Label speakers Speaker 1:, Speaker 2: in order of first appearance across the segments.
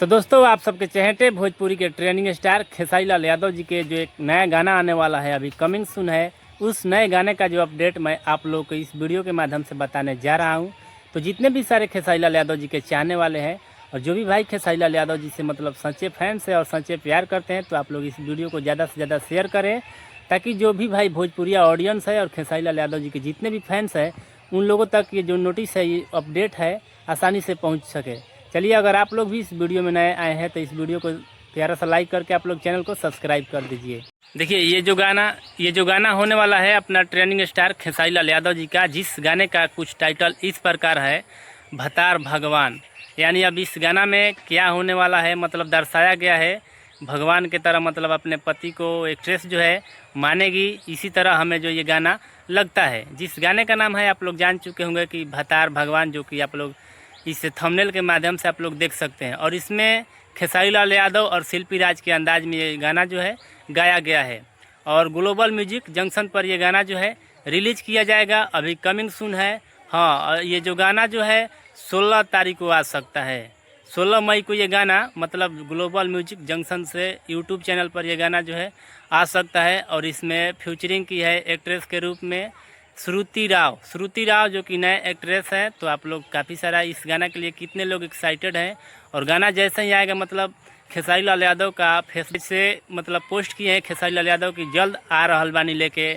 Speaker 1: तो दोस्तों, आप सबके चहेते भोजपुरी के ट्रेनिंग स्टार खेसारी लाल यादव जी के जो एक नया गाना आने वाला है, अभी कमिंग सून है, उस नए गाने का जो अपडेट मैं आप लोगों को इस वीडियो के माध्यम से बताने जा रहा हूं। तो जितने भी सारे खेसारी लाल यादव जी के चाहने वाले हैं और जो भी भाई खेसारी लाल यादव जी से मतलब सच्चे फैंस है और सच्चे प्यार करते हैं, तो आप लोग इस वीडियो को ज़्यादा से ज़्यादा शेयर करें, ताकि जो भी भाई भोजपुरिया ऑडियंस है और खेसारी लाल यादव जी के जितने भी फैंस हैं, उन लोगों तक ये जो नोटिस है, ये अपडेट है, आसानी से पहुँच सके। चलिए, अगर आप लोग भी इस वीडियो में नए आए हैं तो इस वीडियो को प्यारा सा लाइक करके आप लोग चैनल को सब्सक्राइब कर दीजिए। देखिए, ये जो गाना होने वाला है अपना ट्रेनिंग स्टार खेसारी लाल यादव जी का, जिस गाने का कुछ टाइटल इस प्रकार है, भतार भगवान। यानी अब इस गाना में क्या होने वाला है, मतलब दर्शाया गया है भगवान की तरह, मतलब अपने पति को एक्ट्रेस जो है मानेगी, इसी तरह हमें जो ये गाना लगता है। जिस गाने का नाम है आप लोग जान चुके होंगे कि भतार भगवान, जो कि आप लोग इस थंबनेल के माध्यम से आप लोग देख सकते हैं। और इसमें खेसारी लाल यादव और शिल्पी राज के अंदाज में ये गाना जो है गाया गया है, और ग्लोबल म्यूजिक जंक्शन पर ये गाना जो है रिलीज़ किया जाएगा, अभी कमिंग सून है। हाँ, और ये जो गाना जो है 16 तारीख को आ सकता है, 16 मई को ये गाना, मतलब ग्लोबल म्यूजिक जंक्शन से यूट्यूब चैनल पर ये गाना जो है आ सकता है। और इसमें फ्यूचरिंग की है एक्ट्रेस के रूप में श्रुति राव, जो कि नए एक्ट्रेस है। तो आप लोग काफ़ी सारा इस गाना के लिए कितने लोग एक्साइटेड हैं, और गाना जैसे ही आएगा, मतलब खेसारी लाल यादव का फेसबुक से मतलब पोस्ट किए हैं खेसारी लाल यादव की, जल्द आ रहल बानी लेके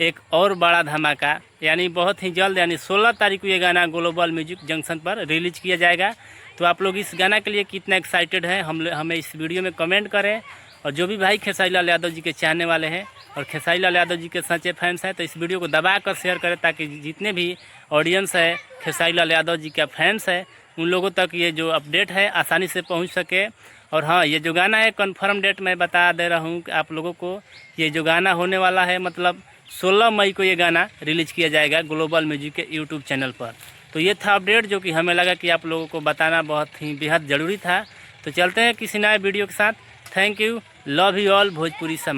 Speaker 1: एक और बड़ा धमाका, यानी बहुत ही जल्द, यानी 16 तारीख को ये गाना ग्लोबल म्यूजिक जंक्शन पर रिलीज किया जाएगा। तो आप लोग इस गाना के लिए कितना एक्साइटेड हैं, हमें इस वीडियो में कमेंट करें। और जो भी भाई खेसारी लाल यादव जी के चाहने वाले हैं और खेसारी लाल यादव जी के सच्चे फैंस हैं, तो इस वीडियो को दबा कर शेयर करें, ताकि जितने भी ऑडियंस है खेसारी लाल यादव जी का फैंस है, उन लोगों तक ये जो अपडेट है आसानी से पहुंच सके। और हाँ, ये जो गाना है कन्फर्म डेट मैं बता दे रहा हूँ कि आप लोगों को, ये जो गाना होने वाला है, मतलब 16 मई को ये गाना रिलीज किया जाएगा ग्लोबल म्यूजिक के यूट्यूब चैनल पर। तो ये था अपडेट, जो कि हमें लगा कि आप लोगों को बताना बहुत ही बेहद ज़रूरी था। तो चलते हैं किसी नए वीडियो के साथ। Thank you, love you all Bhojpuri समाज।